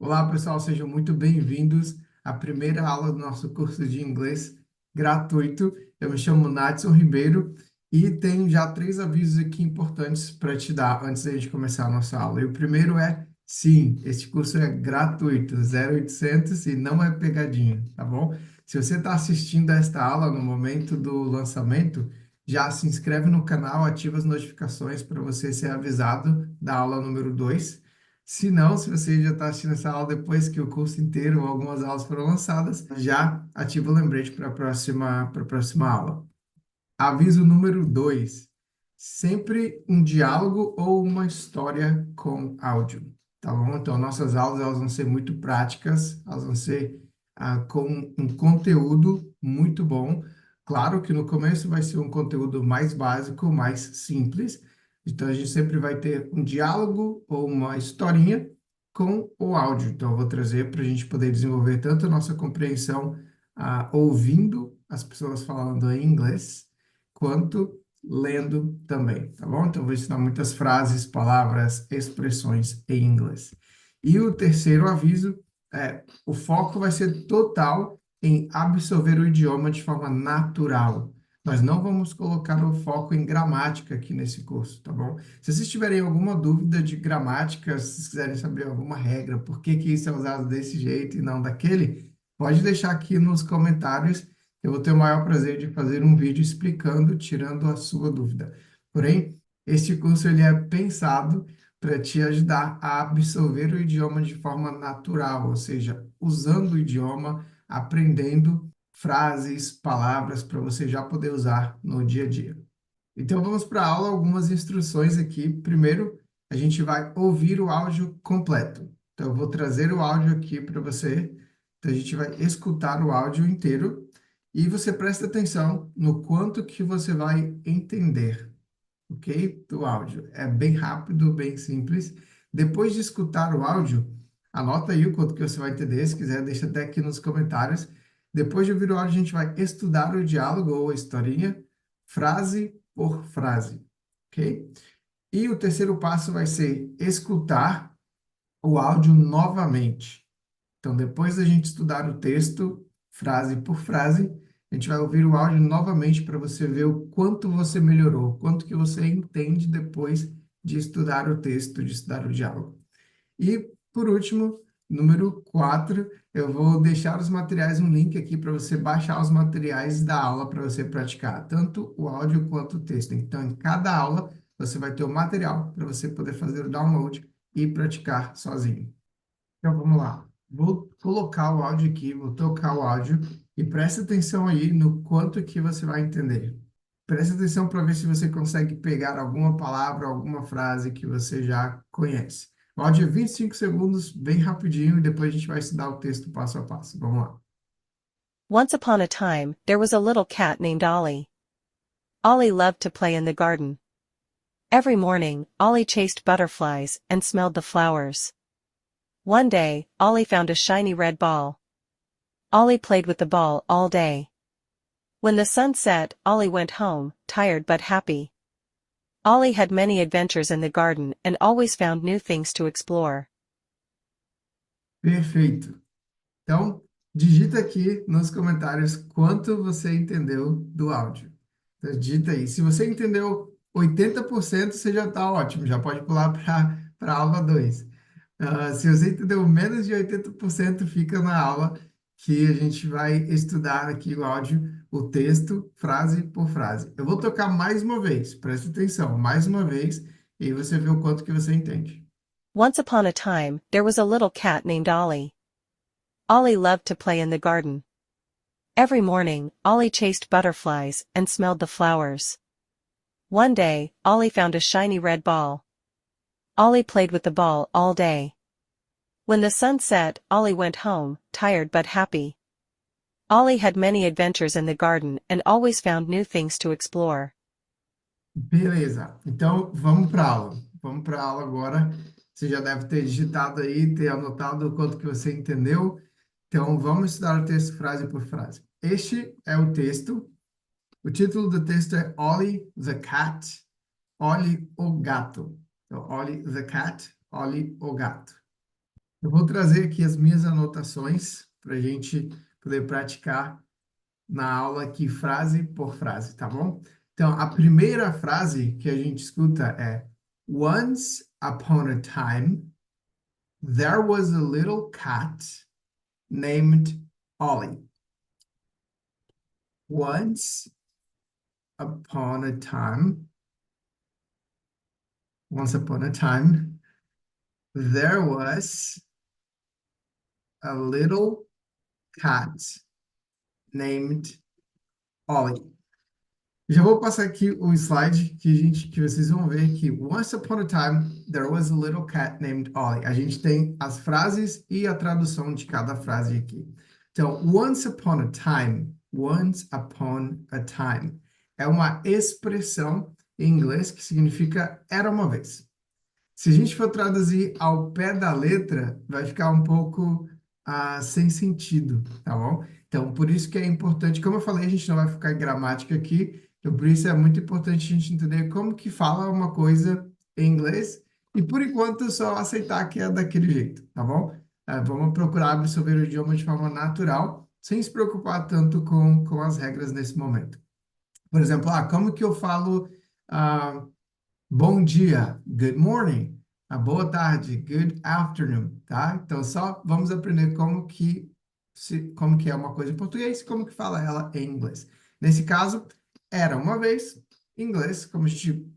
Olá, pessoal, sejam muito bem-vindos à primeira aula do nosso curso de inglês gratuito. Eu me chamo Nadson Ribeiro e tenho já 3 avisos aqui importantes para te dar antes da gente começar a nossa aula. E o primeiro é, sim, este curso é gratuito, 0800 e não é pegadinha, tá bom? Se você está assistindo a esta aula no momento do lançamento, já se inscreve no canal, ativa as notificações para você ser avisado da aula número 2. Se não, se você já está assistindo essa aula depois que o curso inteiro ou algumas aulas foram lançadas, já ativa o lembrete para a próxima aula. Aviso número 2. Sempre um diálogo ou uma história com áudio, tá bom? Então, nossas aulas elas vão ser muito práticas, elas vão ser com um conteúdo muito bom. Claro que no começo vai ser um conteúdo mais básico, mais simples. Então, a gente sempre vai ter um diálogo ou uma historinha com o áudio. Então, eu vou trazer para a gente poder desenvolver tanto a nossa compreensão ouvindo as pessoas falando em inglês, quanto lendo também, tá bom? Então, eu vou ensinar muitas frases, palavras, expressões em inglês. E o terceiro aviso é, o foco vai ser total em absorver o idioma de forma natural. Nós não vamos colocar o foco em gramática aqui nesse curso, tá bom? Se vocês tiverem alguma dúvida de gramática, se vocês quiserem saber alguma regra, por que que isso é usado desse jeito e não daquele, pode deixar aqui nos comentários. Eu vou ter o maior prazer de fazer um vídeo explicando, tirando a sua dúvida. Porém, este curso ele é pensado para te ajudar a absorver o idioma de forma natural, ou seja, usando o idioma, aprendendo frases, palavras para você já poder usar no dia a dia. Então vamos para a aula, algumas instruções aqui. Primeiro, a gente vai ouvir o áudio completo. Então eu vou trazer o áudio aqui para você. Então a gente vai escutar o áudio inteiro e você presta atenção no quanto que você vai entender, ok? Do áudio. É bem rápido, bem simples. Depois de escutar o áudio, anota aí o quanto que você vai entender. Se quiser, deixa até aqui nos comentários. Depois de ouvir o áudio, a gente vai estudar o diálogo ou a historinha, frase por frase, ok? E o terceiro passo vai ser escutar o áudio novamente. Então, depois da gente estudar o texto, frase por frase, a gente vai ouvir o áudio novamente para você ver o quanto você melhorou, o quanto que você entende depois de estudar o texto, de estudar o diálogo. E, por último, número 4, eu vou deixar os materiais, um link aqui para você baixar os materiais da aula para você praticar, tanto o áudio quanto o texto. Então, em cada aula, você vai ter o material para você poder fazer o download e praticar sozinho. Então, vamos lá. Vou colocar o áudio aqui, vou tocar o áudio e presta atenção aí no quanto que você vai entender. Presta atenção para ver se você consegue pegar alguma palavra, alguma frase que você já conhece. O áudio é 25 segundos, bem rapidinho, e depois a gente vai estudar o texto passo a passo. Vamos lá. Once upon a time, there was a little cat named Ollie. Ollie loved to play in the garden. Every morning, Ollie chased butterflies and smelled the flowers. One day, Ollie found a shiny red ball. Ollie played with the ball all day. When the sun set, Ollie went home, tired but happy. Ollie had many adventures in the garden and always found new things to explore. Perfeito. Então, digita aqui nos comentários quanto você entendeu do áudio. Então, digita aí. Se você entendeu 80%, você já está ótimo, já pode pular para a aula 2. Se você entendeu menos de 80%, fica na aula que a gente vai estudar aqui o áudio, o texto, frase por frase. Eu vou tocar mais uma vez, presta atenção, mais uma vez, e aí você vê o quanto que você entende. Once upon a time, there was a little cat named Ollie. Ollie loved to play in the garden. Every morning, Ollie chased butterflies and smelled the flowers. One day, Ollie found a shiny red ball. Ollie played with the ball all day. When the sun set, Ollie went home, tired but happy. Ollie had many adventures in the garden and always found new things to explore. Beleza, então vamos para a aula. Vamos para a aula agora. Você já deve ter digitado aí, ter anotado o quanto que você entendeu. Então vamos estudar o texto frase por frase. Este é o texto. O título do texto é Ollie the Cat, Ollie o Gato. Então, Ollie the Cat, Ollie o Gato. Eu vou trazer aqui as minhas anotações para a gente poder praticar na aula aqui, frase por frase, tá bom? Então, a primeira frase que a gente escuta é: Once upon a time, there was a little cat named Ollie. Once upon a time, once upon a time, there was a little cat named Ollie. Já vou passar aqui o slide que vocês vão ver que Once upon a time, there was a little cat named Ollie. A gente tem as frases e a tradução de cada frase aqui. Então, once upon a time, é uma expressão em inglês que significa era uma vez. Se a gente for traduzir ao pé da letra, vai ficar um pouco sem sentido, tá bom? Então, por isso que é importante, como eu falei, a gente não vai ficar em gramática aqui, então por isso é muito importante a gente entender como que fala uma coisa em inglês e, por enquanto, só aceitar que é daquele jeito, tá bom? Vamos procurar absorver o idioma de forma natural, sem se preocupar tanto com as regras nesse momento. Por exemplo, como que eu falo... bom dia, good morning. Boa tarde, good afternoon, tá? Então, só vamos aprender como que é uma coisa em português e como que fala ela em inglês. Nesse caso, era uma vez, em inglês, como a gente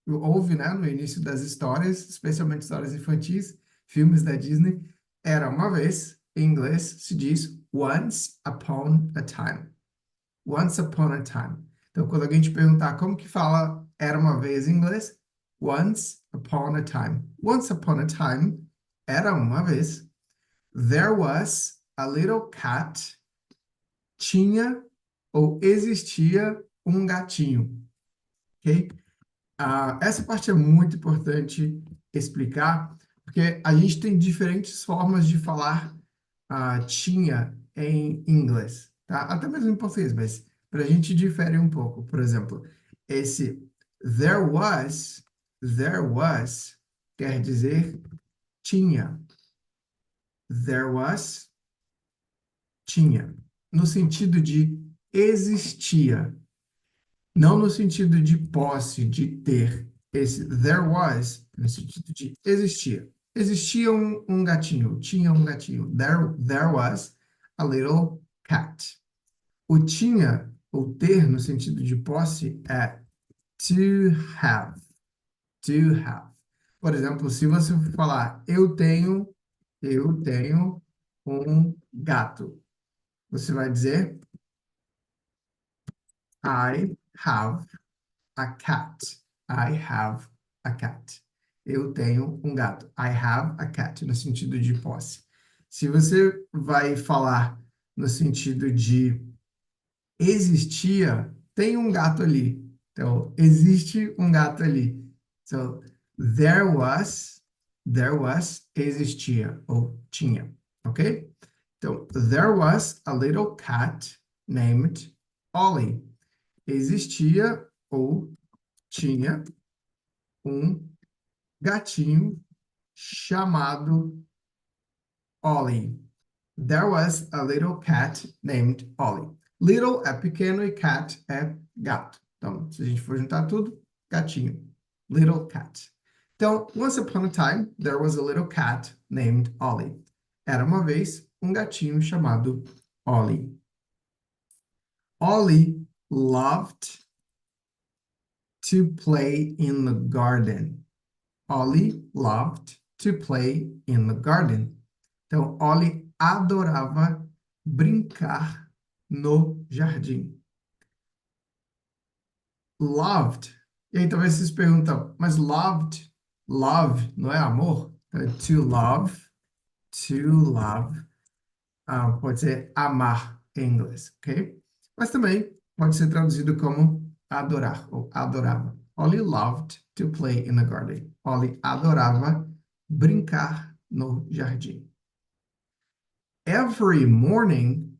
ouve, né, no início das histórias, especialmente histórias infantis, filmes da Disney, era uma vez, em inglês, se diz once upon a time. Once upon a time. Então, quando alguém te perguntar como que fala era uma vez em inglês, once upon a time. Once upon a time, era uma vez. There was a little cat. Tinha ou existia um gatinho. Ok? Essa parte é muito importante explicar, porque a gente tem diferentes formas de falar tinha em inglês, tá? Até mesmo em português, mas para a gente difere um pouco. Por exemplo, esse there was, quer dizer tinha. There was, tinha. No sentido de existia. Não no sentido de posse, de ter. Esse there was, no sentido de existia. Existia um gatinho, tinha um gatinho. There was a little cat. O tinha, ou ter, no sentido de posse, é to have. To have. Por exemplo, se você falar eu tenho um gato. Você vai dizer I have a cat. I have a cat. Eu tenho um gato. I have a cat, no sentido de posse. Se você vai falar no sentido de existia, tem um gato ali. Então, existe um gato ali. So, there was, existia, ou tinha, ok? Então, there was a little cat named Ollie. Existia ou tinha um gatinho chamado Ollie. There was a little cat named Ollie. Little é pequeno e cat é gato. Então, se a gente for juntar tudo, gatinho. Little cat. Então, once upon a time, there was a little cat named Ollie. Era uma vez um gatinho chamado Ollie. Ollie loved to play in the garden. Ollie loved to play in the garden. Então, Ollie adorava brincar no jardim. Loved. E aí talvez vocês perguntam, mas love não é amor? To love, pode ser amar em inglês, ok? Mas também pode ser traduzido como adorar ou adorava. Ollie loved to play in the garden. Ollie adorava brincar no jardim. Every morning,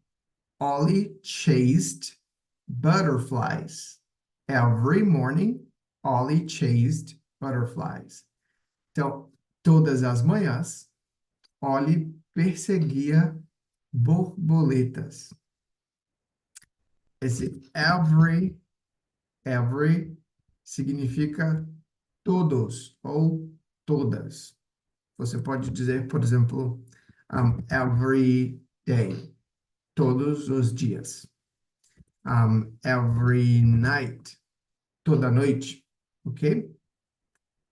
Ollie chased butterflies. Every morning, Ollie chased butterflies. Então, todas as manhãs, Ollie perseguia borboletas. Esse every significa todos ou todas. Você pode dizer, por exemplo, every day, todos os dias. Every night, toda noite, ok?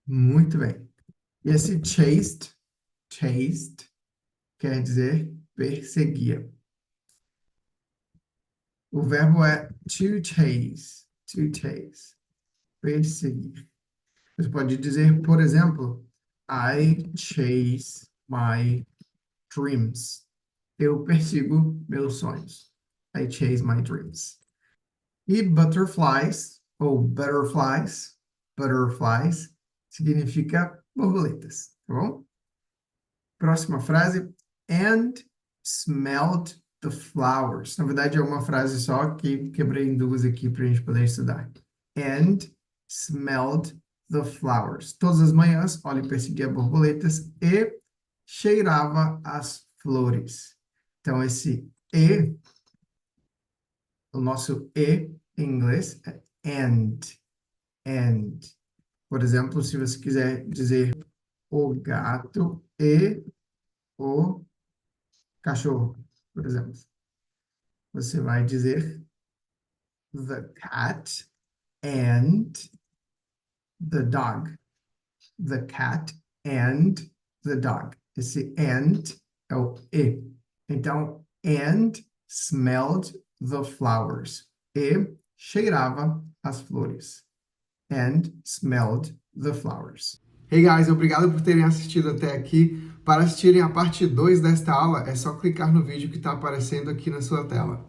Muito bem. E esse chased quer dizer perseguia. O verbo é to chase, perseguir. Você pode dizer, por exemplo, I chase my dreams. Eu persigo meus sonhos. I chase my dreams. E butterflies, ou butterflies, significa borboletas, tá bom? Próxima frase, and smelled the flowers. Na verdade, é uma frase só que quebrei em duas aqui para a gente poder estudar. And smelled the flowers. Todas as manhãs, Ollie perseguia borboletas e cheirava as flores. Então, esse e, o nosso e em inglês é and. Por exemplo, se você quiser dizer o gato e o cachorro, por exemplo. Você vai dizer the cat and the dog. The cat and the dog. Esse and é o e. Então, and smelled the flowers. E cheirava as flores. And smelled the flowers. Hey guys, obrigado por terem assistido até aqui. Para assistirem a parte 2 desta aula, é só clicar no vídeo que está aparecendo aqui na sua tela.